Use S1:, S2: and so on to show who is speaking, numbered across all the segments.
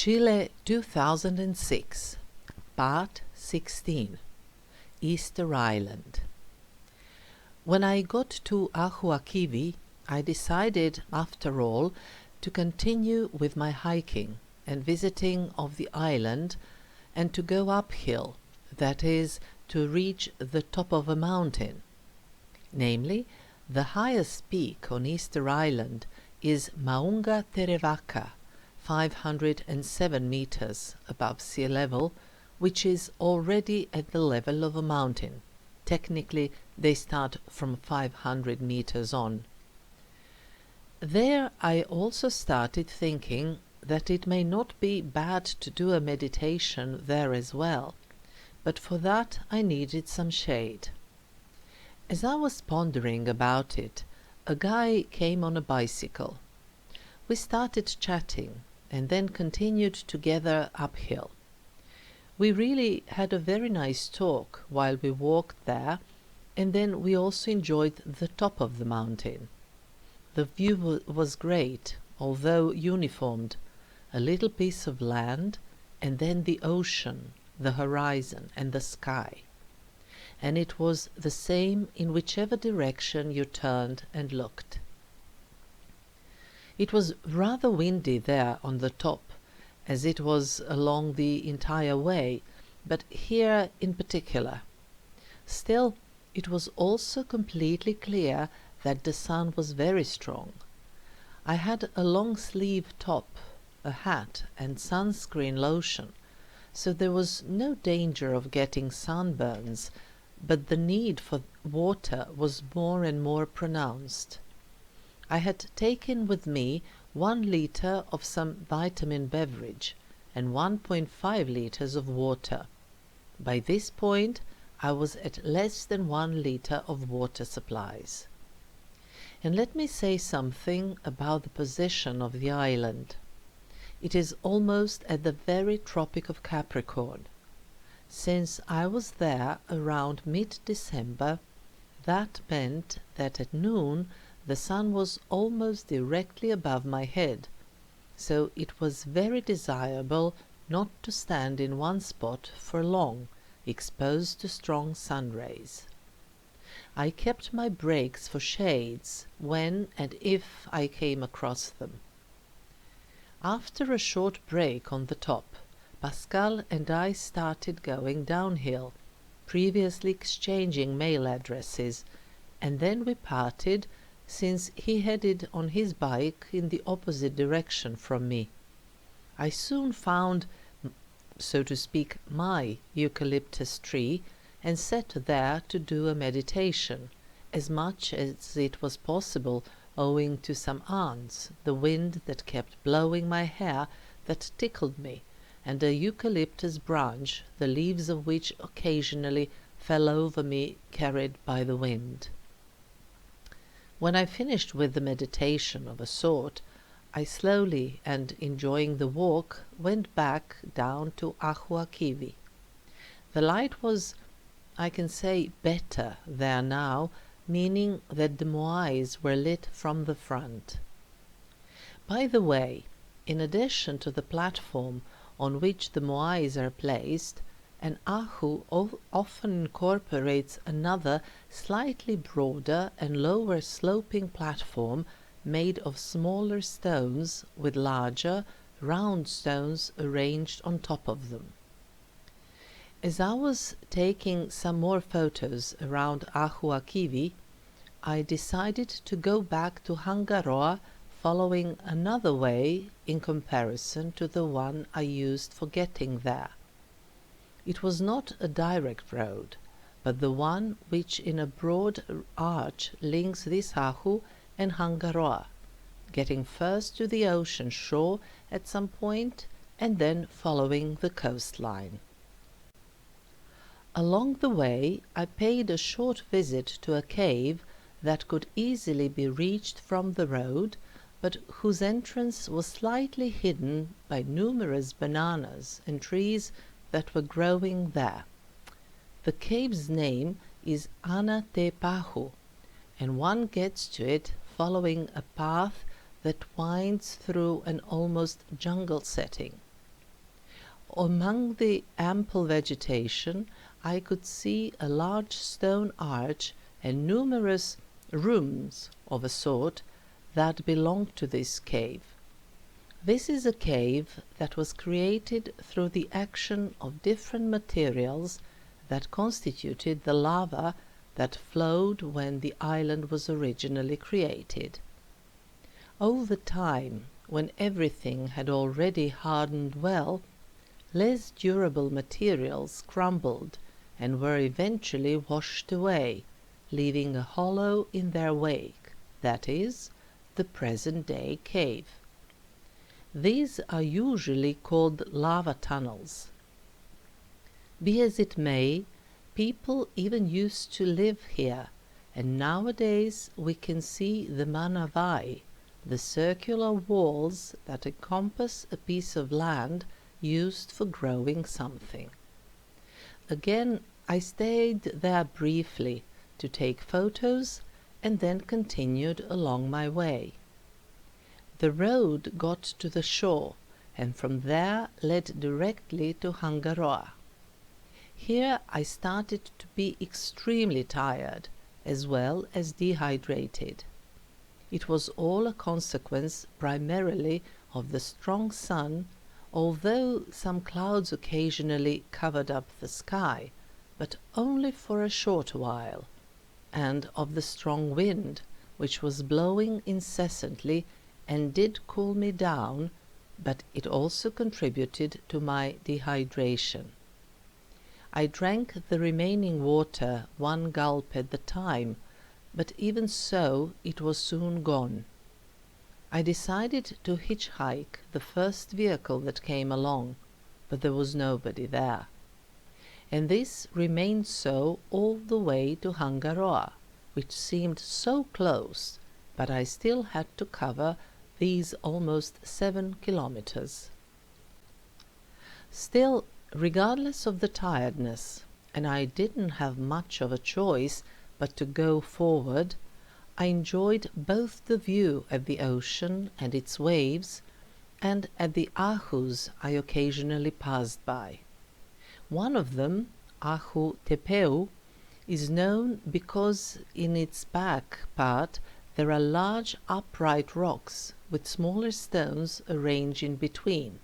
S1: Chile 2006, Part 16, Easter Island. When I got to Ahuakivi, I decided, after all, to continue with my hiking and visiting of the island and to go uphill, that is, to reach the top of a mountain. Namely, the highest peak on Easter Island is Maunga Terevaca, 507 meters above sea level, which is already at the level of a mountain. Technically, they start from 500 meters on. There I also started thinking that it may not be bad to do a meditation there as well, but for that I needed some shade. As I was pondering about it, a guy came on a bicycle. We started chatting and then continued together uphill. We really had a very nice talk while we walked there, and then we also enjoyed the top of the mountain. The view was great, although uniformed, a little piece of land, and then the ocean, the horizon, and the sky. And it was the same in whichever direction you turned and looked. It was rather windy there on the top, as it was along the entire way, but here in particular. Still, it was also completely clear that the sun was very strong. I had a long-sleeve top, a hat, and sunscreen lotion, so there was no danger of getting sunburns, but the need for water was more and more pronounced. I had taken with me 1 liter of some vitamin beverage and 1.5 liters of water. By this point, I was at less than 1 liter of water supplies. And let me say something about the position of the island. It is almost at the very Tropic of Capricorn. Since I was there around mid-December, that meant that at noon the sun was almost directly above my head, so it was very desirable not to stand in one spot for long, exposed to strong sun rays. I kept my breaks for shades when and if I came across them. After a short break on the top, Pascal and I started going downhill, previously exchanging mail addresses, and then we parted since he headed on his bike in the opposite direction from me. I soon found, so to speak, my eucalyptus tree and sat there to do a meditation, as much as it was possible owing to some ants, the wind that kept blowing my hair that tickled me, and a eucalyptus branch, the leaves of which occasionally fell over me carried by the wind. When I finished with the meditation of a sort, I slowly and enjoying the walk went back down to Ahuakivi. The light was, I can say, better there now, meaning that the moais were lit from the front. By the way, in addition to the platform on which the moais are placed, an ahu often incorporates another slightly broader and lower sloping platform made of smaller stones with larger, round stones arranged on top of them. As I was taking some more photos around Ahuakivi, I decided to go back to Hangaroa following another way in comparison to the one I used for getting there. It was not a direct road, but the one which in a broad arch links this Ahu and Hangaroa, getting first to the ocean shore at some point and then following the coastline. Along the way I paid a short visit to a cave that could easily be reached from the road, but whose entrance was slightly hidden by numerous bananas and trees that were growing there. The cave's name is Ana Te Pahu, and one gets to it following a path that winds through an almost jungle setting. Among the ample vegetation I could see a large stone arch and numerous rooms of a sort that belonged to this cave. This is a cave that was created through the action of different materials that constituted the lava that flowed when the island was originally created. Over time, when everything had already hardened well, less durable materials crumbled and were eventually washed away, leaving a hollow in their wake, that is, the present-day cave. These are usually called lava tunnels. Be as it may, people even used to live here, and nowadays we can see the manavai, the circular walls that encompass a piece of land used for growing something. Again, I stayed there briefly to take photos and then continued along my way. The road got to the shore and from there led directly to Hangaroa. Here I started to be extremely tired as well as dehydrated. It was all a consequence primarily of the strong sun, although some clouds occasionally covered up the sky, but only for a short while, and of the strong wind, which was blowing incessantly and did cool me down, but it also contributed to my dehydration. I drank the remaining water 1 gulp at the time, but even so it was soon gone. I decided to hitchhike the first vehicle that came along, but there was nobody there. And this remained so all the way to Hangaroa, which seemed so close, but I still had to cover these almost 7 kilometers. Still, regardless of the tiredness, and I didn't have much of a choice but to go forward, I enjoyed both the view at the ocean and its waves, and at the ahus I occasionally passed by. One of them, Ahu Tepeu, is known because in its back part there are large upright rocks with smaller stones arranged in between.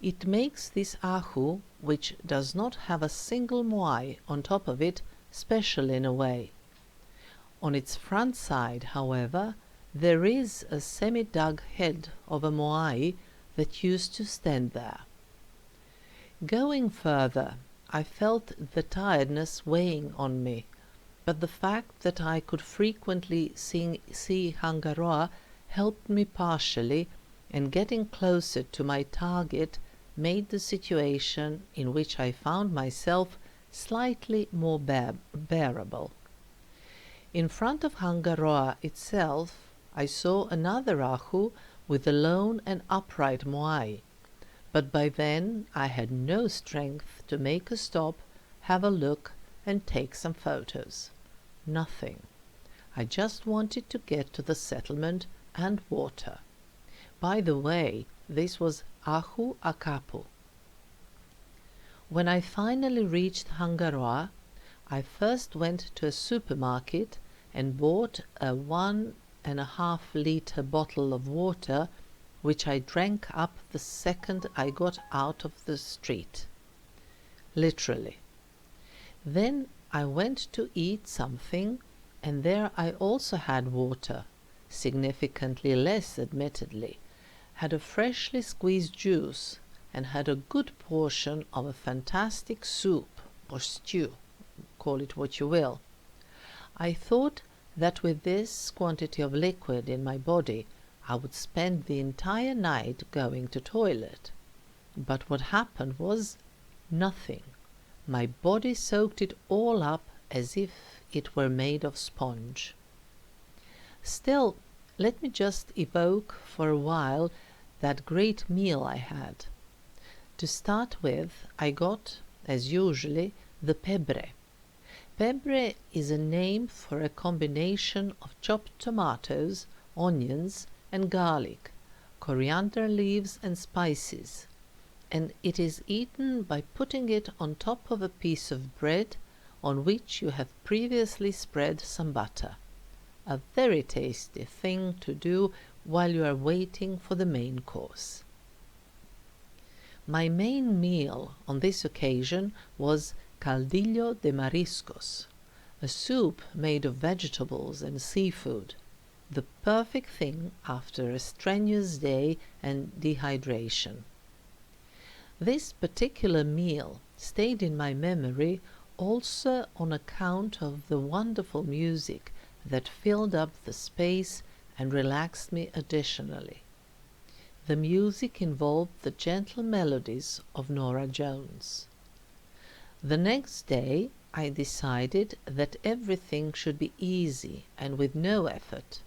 S1: It makes this ahu, which does not have a single moai on top of it, special in a way. On its front side, however, there is a semi-dug head of a moai that used to stand there. Going further, I felt the tiredness weighing on me, but the fact that I could frequently see Hangaroa helped me partially, and getting closer to my target made the situation in which I found myself slightly more bearable. In front of Hangaroa itself, I saw another ahu with a lone and upright moai, but by then I had no strength to make a stop, have a look, and take some photos. Nothing. I just wanted to get to the settlement and water. By the way, this was Ahu Akapu. When I finally reached Hangaroa, I first went to a supermarket and bought a 1.5 liter bottle of water, which I drank up the second I got out of the street. Literally. Then I went to eat something, and there I also had water, significantly less admittedly, had a freshly squeezed juice, and had a good portion of a fantastic soup or stew, call it what you will. I thought that with this quantity of liquid in my body I would spend the entire night going to toilet. But what happened was nothing. My body soaked it all up as if it were made of sponge. Still, let me just evoke for a while that great meal I had. To start with, I got, as usually, the pebre. Pebre is a name for a combination of chopped tomatoes, onions, and garlic, coriander leaves and spices. and it is eaten by putting it on top of a piece of bread on which you have previously spread some butter. A very tasty thing to do while you are waiting for the main course. My main meal on this occasion was caldillo de mariscos, a soup made of vegetables and seafood, the perfect thing after a strenuous day and dehydration. This particular meal stayed in my memory also on account of the wonderful music that filled up the space and relaxed me additionally. The music involved the gentle melodies of Norah Jones. The next day I decided that everything should be easy and with no effort.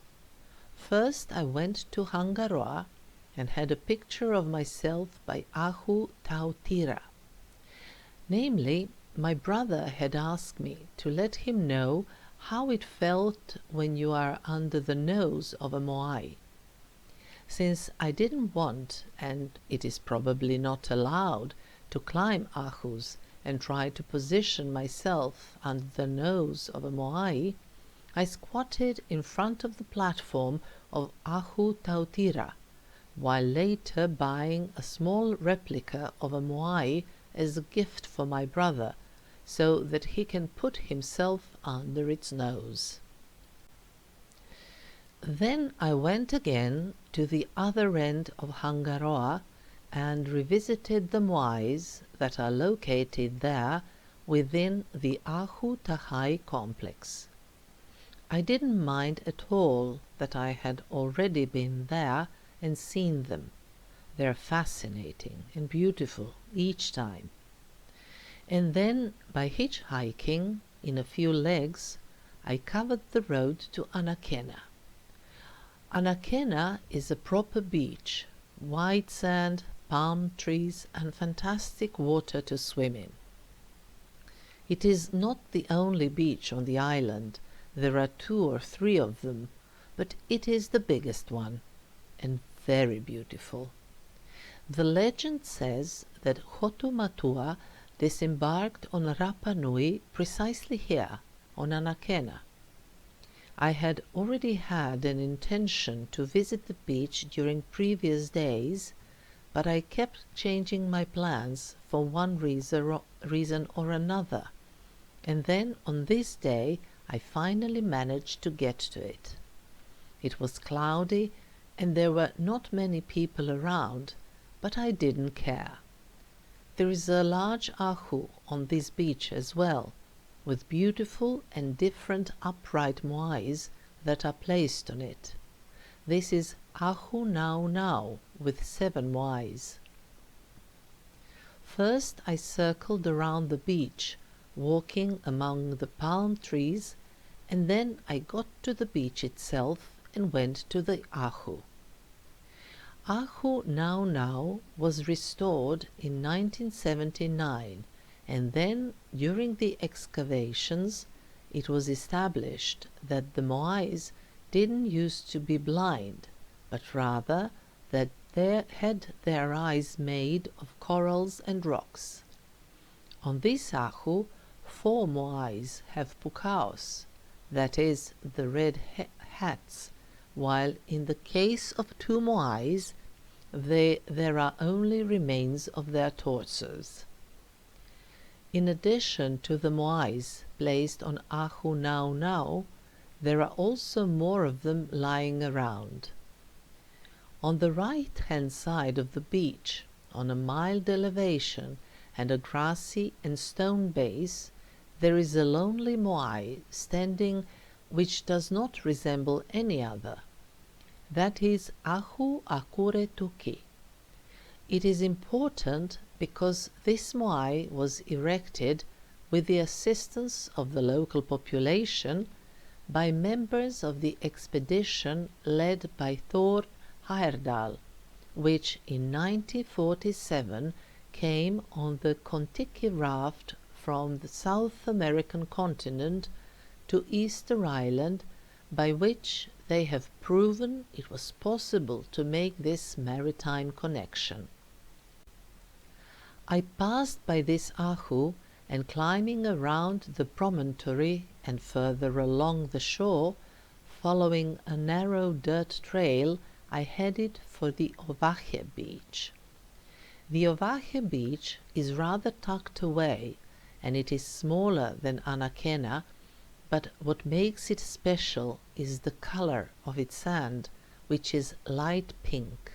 S1: First I went to Hangaroa and had a picture of myself by Ahu Tautira. Namely, my brother had asked me to let him know how it felt when you are under the nose of a moai. Since I didn't want, and it is probably not allowed, to climb ahus and try to position myself under the nose of a moai, I squatted in front of the platform of Ahu Tautira, while later buying a small replica of a moai as a gift for my brother, so that he can put himself under its nose. Then I went again to the other end of Hangaroa and revisited the moais that are located there within the Ahu Tahai complex. I didn't mind at all that I had already been there and seen them. They're fascinating and beautiful each time. And then, by hitchhiking in a few legs, I covered the road to Anakena. Anakena is a proper beach, white sand, palm trees, and fantastic water to swim in. It is not the only beach on the island. There are 2 or 3 of them, but it is the biggest one, and very beautiful. The legend says that Hotumatua disembarked on Rapa Nui precisely here, on Anakena. I had already had an intention to visit the beach during previous days, but I kept changing my plans for one reason or another, and then on this day I finally managed to get to it. It was cloudy and there were not many people around, but I didn't care. There is a large ahu on this beach as well, with beautiful and different upright moais that are placed on it. This is Ahu Nau Nau with 7 moais. First I circled around the beach, walking among the palm trees, and then I got to the beach itself and went to the Ahu. Ahu Nau Nau was restored in 1979, and then during the excavations it was established that the moais didn't used to be blind, but rather that they had their eyes made of corals and rocks. On this Ahu, 4 moais have pukaos, that is, the red hats, while in the case of 2 moais there are only remains of their torsos. In addition to the moais placed on Ahu Nau Nau, there are also more of them lying around. On the right-hand side of the beach, on a mild elevation and a grassy and stone base, there is a lonely moai standing which does not resemble any other. That is Ahu Akure Tuki. It is important because this moai was erected with the assistance of the local population by members of the expedition led by Thor Heyerdahl, which in 1947 came on the Kontiki raft from the South American continent to Easter Island, by which they have proven it was possible to make this maritime connection. I passed by this ahu, and climbing around the promontory and further along the shore, following a narrow dirt trail, I headed for the Ovaje beach. The Ovaje beach is rather tucked away, and it is smaller than Anaquena, but what makes it special is the color of its sand, which is light pink.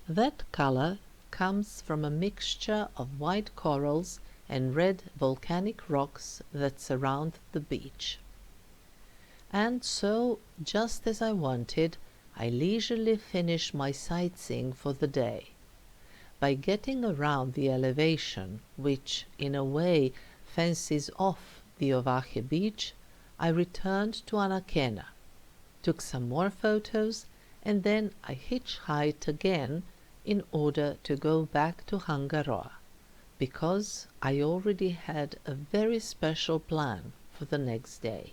S1: That color comes from a mixture of white corals and red volcanic rocks that surround the beach. And so, just as I wanted, I leisurely finished my sightseeing for the day. By getting around the elevation, which in a way fences off the Ovaje beach, I returned to Anaquena, took some more photos, and then I hitchhiked again in order to go back to Hangaroa, because I already had a very special plan for the next day.